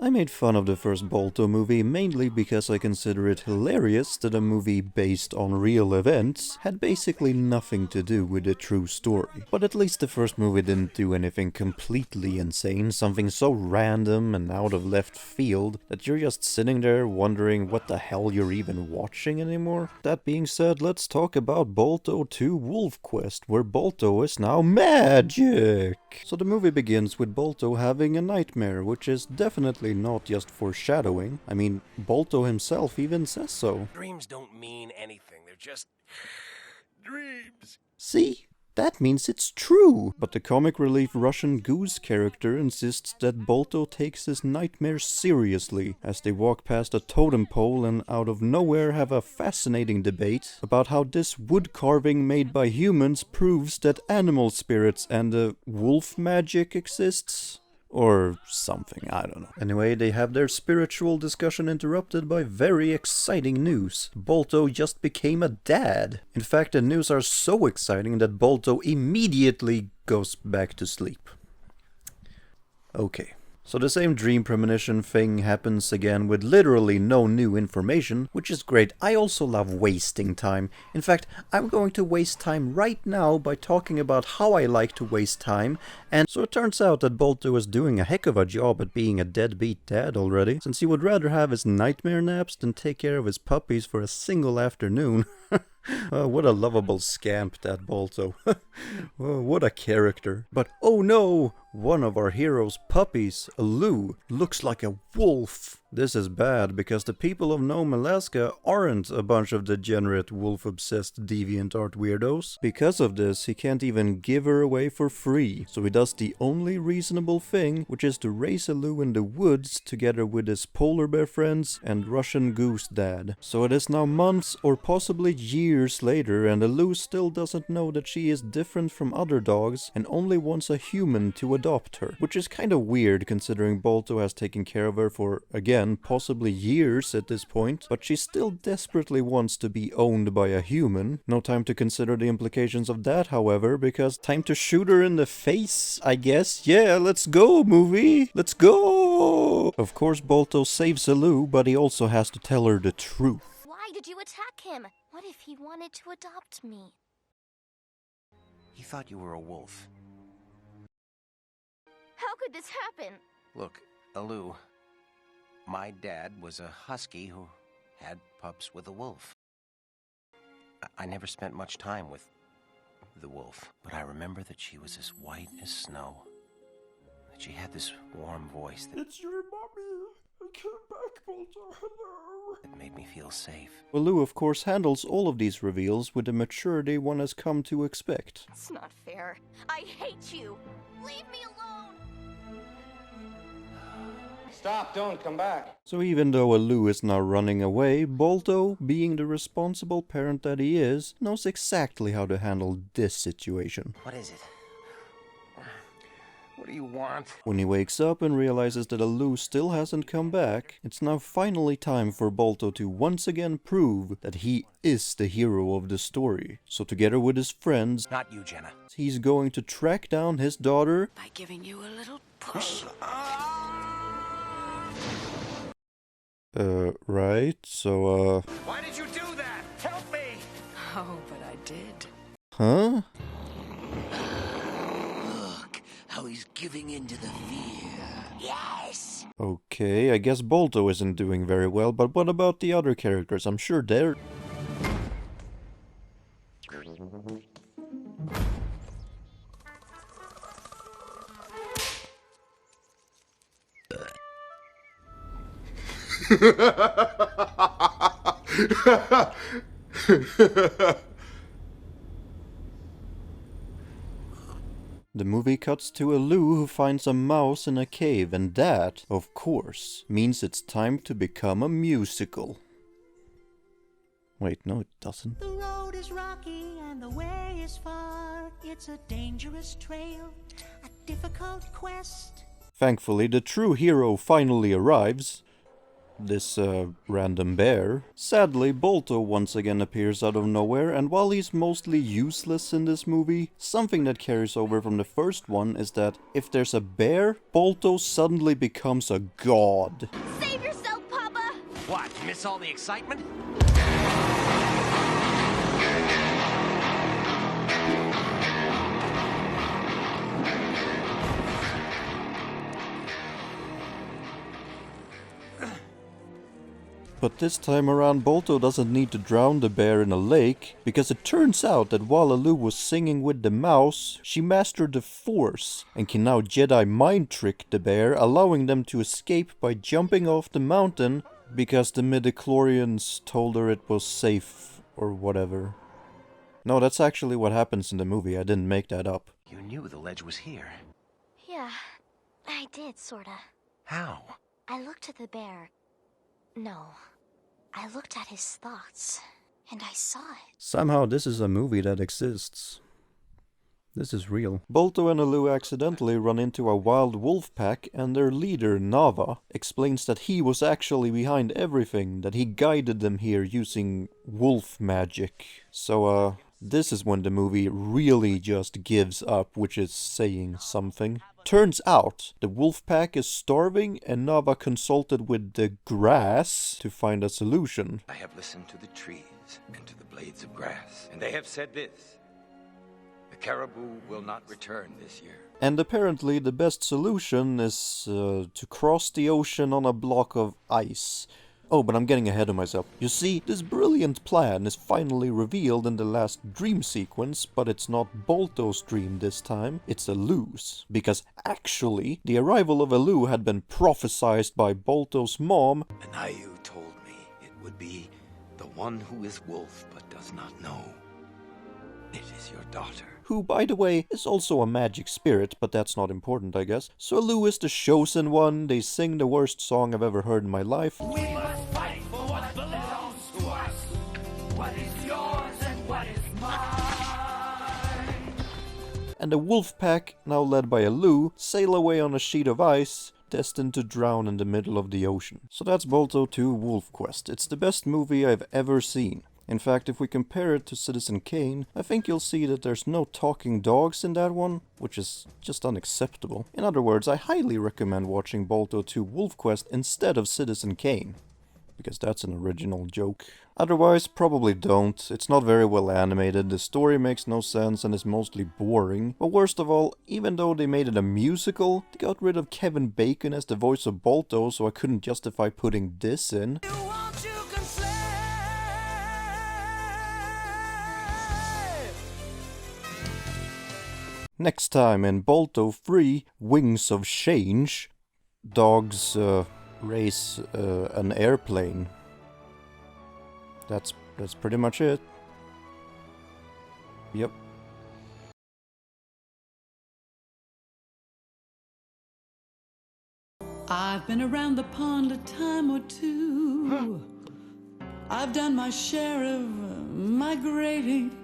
I made fun of the first Balto movie mainly because I consider it hilarious that a movie based on real events had basically nothing to do with the true story. But at least the first movie didn't do anything completely insane, something so random and out of left field that you're just sitting there wondering what the hell you're even watching anymore. That being said, let's talk about Balto 2 Wolf Quest, where Balto is now magic! So the movie begins with Balto having a nightmare, which is definitely not just foreshadowing. I mean, Balto himself even says so. Dreams don't mean anything, they're just dreams. See? That means it's true! But the comic relief Russian Goose character insists that Balto takes his nightmares seriously, as they walk past a totem pole and out of nowhere have a fascinating debate about how this wood carving made by humans proves that animal spirits and wolf magic exists. Or something, I don't know. Anyway, they have their spiritual discussion interrupted by very exciting news. Balto just became a dad. In fact, the news are so exciting that Balto immediately goes back to sleep. Okay. So the same dream premonition thing happens again with literally no new information, which is great. I also love wasting time. In fact, I'm going to waste time right now by talking about how I like to waste time. And so it turns out that Balto is doing a heck of a job at being a deadbeat dad already, since he would rather have his nightmare naps than take care of his puppies for a single afternoon. What a lovable scamp, that Balto. What a character. But oh no! One of our hero's puppies, Lou, looks like a wolf. This is bad, because the people of Nome, Alaska aren't a bunch of degenerate, wolf-obsessed, deviant art weirdos. Because of this, he can't even give her away for free. So he does the only reasonable thing, which is to raise a Lou in the woods together with his polar bear friends and Russian Goose dad. So it is now months or possibly years later, and the Lou still doesn't know that she is different from other dogs and only wants a human to adopt her. Which is kind of weird considering Balto has taken care of her for, again, possibly years at this point, but she still desperately wants to be owned by a human. No time to consider the implications of that, however, because time to shoot her in the face, I guess. Yeah, let's go, movie! Let's go! Of course, Balto saves Lou, but he also has to tell her the truth. Why did you attack him? What if he wanted to adopt me? He thought you were a wolf. How could this happen? Look, Alou, my dad was a husky who had pups with a wolf. I never spent much time with the wolf, but I remember that she was as white as snow. That she had this warm voice that... It's your mommy! I came back, Balto, hello! That made me feel safe. Lou, of course, handles all of these reveals with the maturity one has come to expect. It's not fair. I hate you! Leave me alone! Stop, don't come back. So even though Lou is now running away, Balto, being the responsible parent that he is, knows exactly how to handle this situation. What is it? What do you want? When he wakes up and realizes that Lou still hasn't come back, it's now finally time for Balto to once again prove that he is the hero of the story. So together with his friends, Not you, Jenna. he's going to track down his daughter By giving you a little push. right, so, Why did you do that? Help me! Oh, but I did. huh? Look how he's giving in to the fear. Yes! Okay, I guess Balto isn't doing very well, but what about the other characters? I'm sure they're... The movie cuts to Lou who finds a mouse in a cave, and that, of course, means it's time to become a musical. Wait, no it doesn't. The road is rocky and the way is far. It's a dangerous trail, a difficult quest. Thankfully, the true hero finally arrives. this random bear. Sadly, Balto once again appears out of nowhere, and while he's mostly useless in this movie, something that carries over from the first one is that if there's a bear, Balto suddenly becomes a god. Save yourself, Papa! What, miss all the excitement? But this time around, Balto doesn't need to drown the bear in a lake, because it turns out that while Alu was singing with the mouse, she mastered the Force, and can now Jedi mind trick the bear, allowing them to escape by jumping off the mountain, because the midichlorians told her it was safe, or whatever. No, that's actually what happens in the movie, I didn't make that up. You knew the ledge was here. Yeah, I did, sorta. How? I looked at the bear. No, I looked at his thoughts, and I saw it. Somehow this is a movie that exists. This is real. Balto and Alu accidentally run into a wild wolf pack, and their leader, Nava, explains that he was actually behind everything, that he guided them here using wolf magic. So, this is when the movie really just gives up, which is saying something. Turns out, the wolf pack is starving, and Nava consulted with the grass to find a solution. I have listened to the trees and to the blades of grass, and they have said this: the caribou will not return this year. And apparently the best solution is to cross the ocean on a block of ice. Oh, but I'm getting ahead of myself. You see, this brilliant plan is finally revealed in the last dream sequence, but it's not Balto's dream this time, it's Alu's. Because actually, the arrival of Alu had been prophesized by Balto's mom. Anayu told me it would be the one who is wolf but does not know. It is your daughter. Who, by the way, is also a magic spirit, but that's not important, I guess. So Alu is the chosen one, they sing the worst song I've ever heard in my life. We must fight for what belongs to us. What is yours and what is mine? And the wolf pack, now led by Alu, sail away on a sheet of ice, destined to drown in the middle of the ocean. So that's Balto 2 Wolf Quest. It's the best movie I've ever seen. In fact, if we compare it to Citizen Kane, I think you'll see that there's no talking dogs in that one, which is just unacceptable. In other words, I highly recommend watching Balto 2 Wolf Quest instead of Citizen Kane, because that's an original joke. Otherwise, probably don't. It's not very well animated, the story makes no sense and is mostly boring. But worst of all, even though they made it a musical, they got rid of Kevin Bacon as the voice of Balto, so I couldn't justify putting this in. Next time in Balto 3 Wings of Change, dogs race an airplane. That's pretty much it. Yep. I've been around the pond a time or two. I've done my share of migrating.